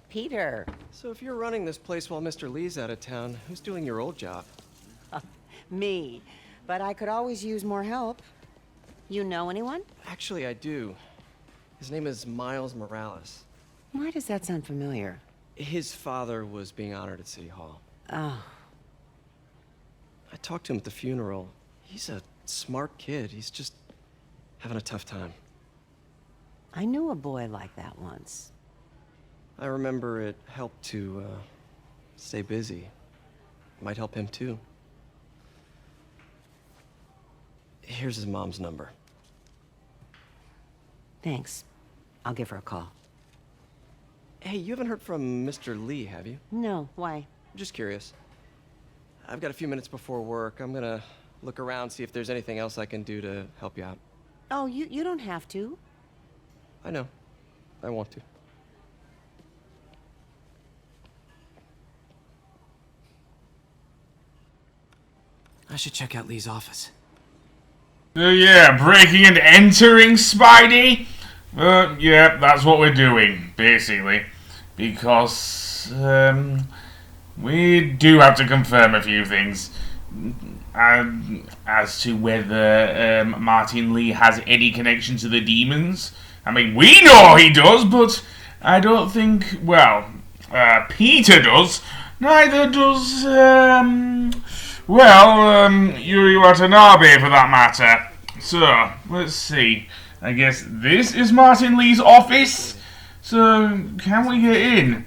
Peter. So if you're running this place while Mr. Lee's out of town, who's doing your old job? Me. But I could always use more help. You know anyone? Actually, I do. His name is Miles Morales. Why does that sound familiar? His father was being honored at City Hall. Oh. I talked to him at the funeral. He's a smart kid. He's just having a tough time. I knew a boy like that once. I remember it helped to, stay busy. Might help him, too. Here's his mom's number. Thanks. I'll give her a call. Hey, you haven't heard from Mr. Lee, have you? No, why? Just curious. I've got a few minutes before work. I'm gonna look around, see if there's anything else I can do to help you out. Oh, you don't have to. I know. I want to. I should check out Lee's office. Yeah, breaking and entering, Spidey? Yeah, that's what we're doing, basically. Because, we do have to confirm a few things. As to whether, Martin Lee has any connection to the demons. I mean, we know he does, but I don't think, well, Peter does. Neither does, Yuri Watanabe, for that matter. So, let's see. I guess this is Martin Lee's office. So, can we get in?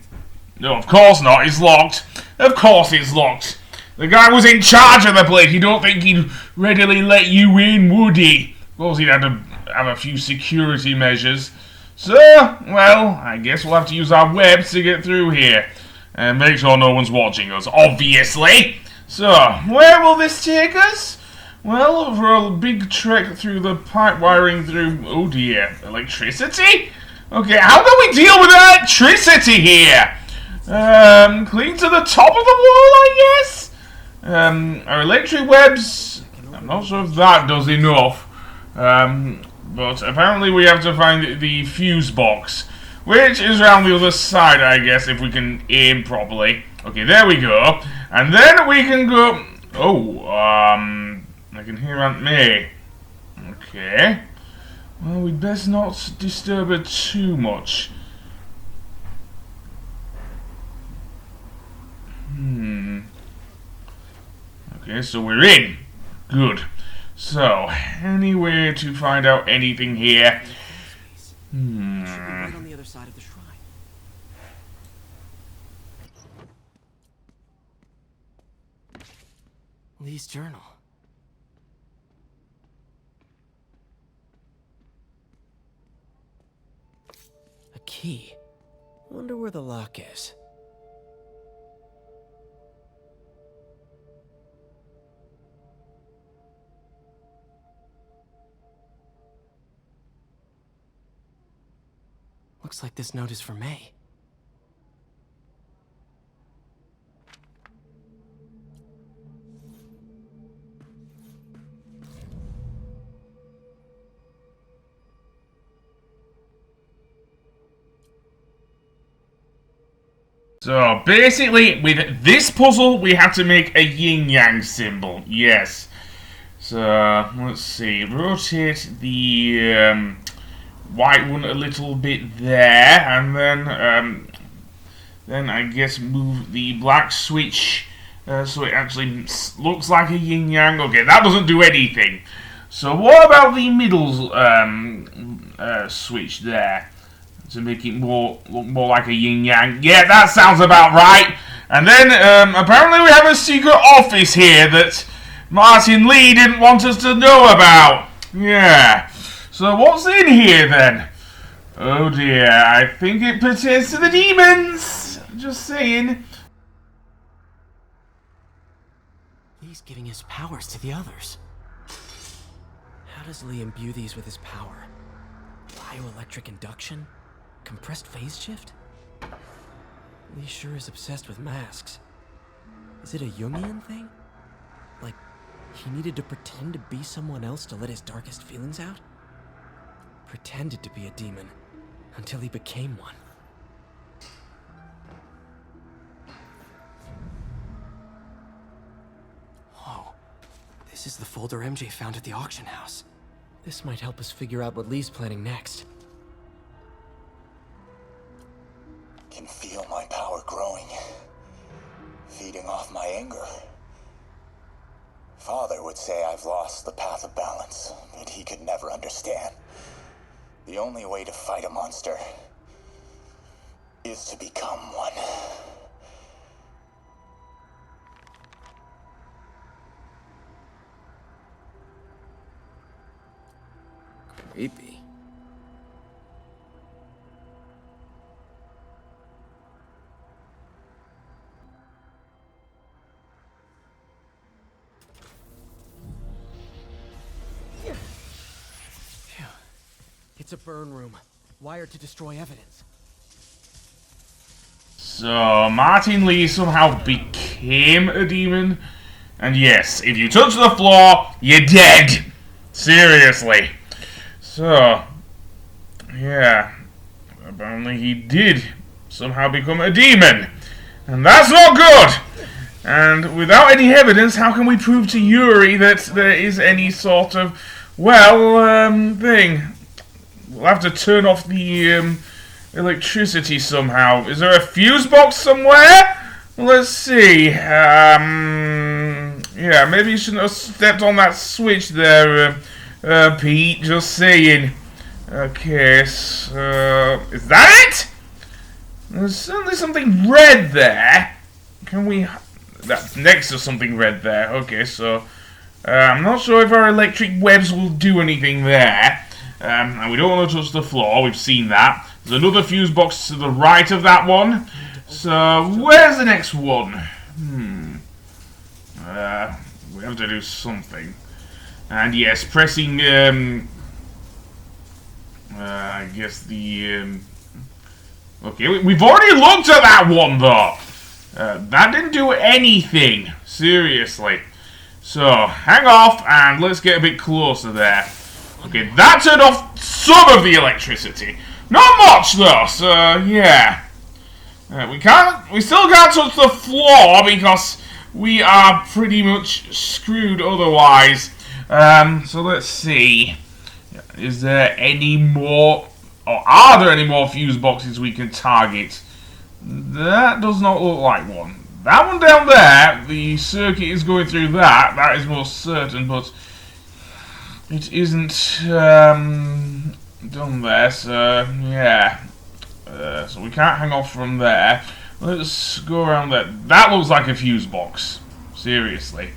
No, of course not. It's locked. Of course it's locked. The guy was in charge of the place. You don't think he'd readily let you in, would he? Of course he'd have to have a few security measures. So, well, I guess we'll have to use our webs to get through here. And make sure no one's watching us, obviously. So, where will this take us? Well, for a big trek through the pipe wiring through, oh dear, electricity? Okay, how do we deal with electricity here? Clean to the top of the wall, I guess? Our electric webs, I'm not sure if that does enough. But apparently we have to find the fuse box, which is around the other side, I guess, if we can aim properly. Okay, there we go. And then we can go... Oh, I can hear Aunt May. Okay. Well, we'd best not disturb her too much. Okay, so we're in. Good. So, any way to find out anything here? Should be right on the other side of the shrine. Lee's journal. A key. Wonder where the lock is. Looks like this note is for May. So, basically, with this puzzle, we have to make a Ying Yang symbol. Yes. So, let's see. Rotate the white one a little bit there, and then I guess move the black switch so it actually looks like a Yin Yang. Okay, that doesn't do anything. So what about the middle switch there to make it look more like a Yin Yang? Yeah, that sounds about right. And then apparently we have a secret office here that Martin Lee didn't want us to know about. Yeah. So what's in here then? Oh dear, I think it pertains to the demons. Just saying. Lee's giving his powers to the others. How does Lee imbue these with his power? Bioelectric induction? Compressed phase shift? Lee sure is obsessed with masks. Is it a Jungian thing? Like, he needed to pretend to be someone else to let his darkest feelings out? Pretended to be a demon until he became one. This is the folder MJ found at the auction house. This might help us figure out what Lee's planning next. Can feel my power growing, feeding off my anger. Father would say I've lost the path of balance, but he could never understand. The only way to fight a monster is to become one. Creepy. Phew. It's a burn room, wired to destroy evidence. So, Martin Lee somehow became a demon. And yes, if you touch the floor, you're dead. Seriously. So, yeah. Apparently he did somehow become a demon. And that's not good! And without any evidence, how can we prove to Yuri that there is any sort of, thing? We'll have to turn off the, electricity somehow. Is there a fuse box somewhere? Let's see. Yeah, maybe you shouldn't have stepped on that switch there, Pete. Just saying. Okay, so... is that it? There's certainly something red there. Can we... that's next to something red there. Okay, so... I'm not sure if our electric webs will do anything there. And we don't want to touch the floor. We've seen that. There's another fuse box to the right of that one. So, where's the next one? We have to do something. And yes, pressing, I guess the, okay, we've already looked at that one, though. That didn't do anything. Seriously. So, hang off, and let's get a bit closer there. Okay, that turned off some of the electricity. Not much, though, so, yeah. We still can't touch the floor, because we are pretty much screwed otherwise. So let's see. Is there any more, or are there any more fuse boxes we can target? That does not look like one. That one down there, the circuit is going through that. That is most certain, but it isn't done there. So yeah. So we can't hang off from there. Let's go around there. That looks like a fuse box. Seriously.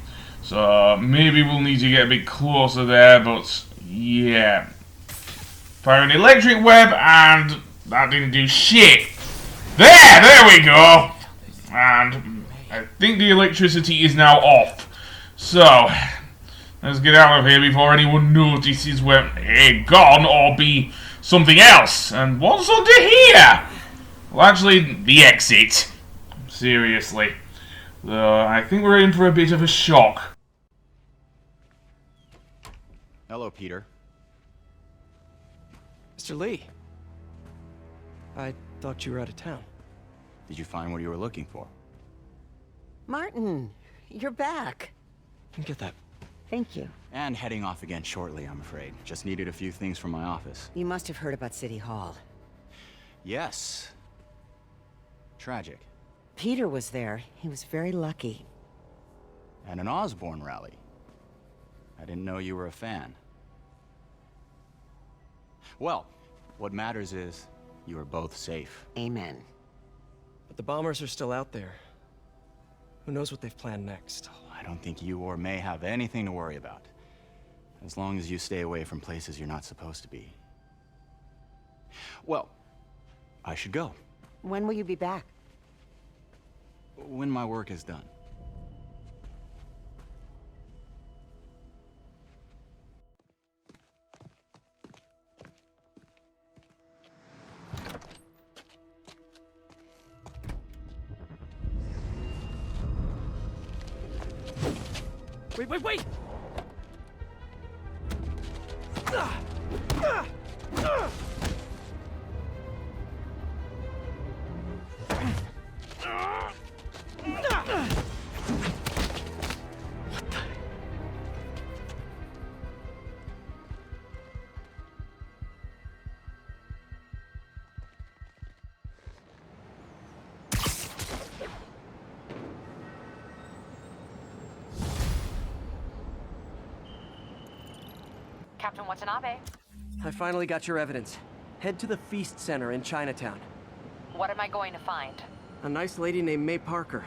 So maybe we'll need to get a bit closer there, but yeah. Fire an electric web, and that didn't do shit. There we go. And I think the electricity is now off. So let's get out of here before anyone notices we're A, gone, or B, something else. And what's under here? Well, actually, the exit. Seriously. I think we're in for a bit of a shock. Hello, Peter. Mr. Lee. I thought you were out of town. Did you find what you were looking for? Martin, you're back. Get that. Thank you. And heading off again shortly, I'm afraid. Just needed a few things from my office. You must have heard about City Hall. Yes. Tragic. Peter was there. He was very lucky. At an Osborne rally. I didn't know you were a fan. Well, what matters is you are both safe. Amen. But the bombers are still out there. Who knows what they've planned next? I don't think you or May have anything to worry about. As long as you stay away from places you're not supposed to be. Well, I should go. When will you be back? When my work is done. Wait! Captain Watanabe. I finally got your evidence. Head to the Feast Center in Chinatown. What am I going to find? A nice lady named May Parker.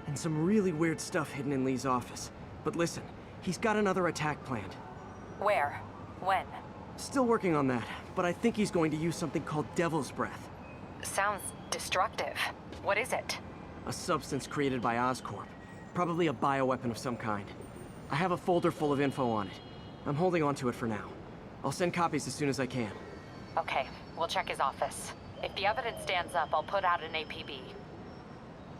And some really weird stuff hidden in Lee's office. But listen, he's got another attack planned. Where? When? Still working on that, but I think he's going to use something called Devil's Breath. Sounds destructive. What is it? A substance created by Oscorp. Probably a bioweapon of some kind. I have a folder full of info on it. I'm holding on to it for now. I'll send copies as soon as I can. Okay, we'll check his office. If the evidence stands up, I'll put out an APB.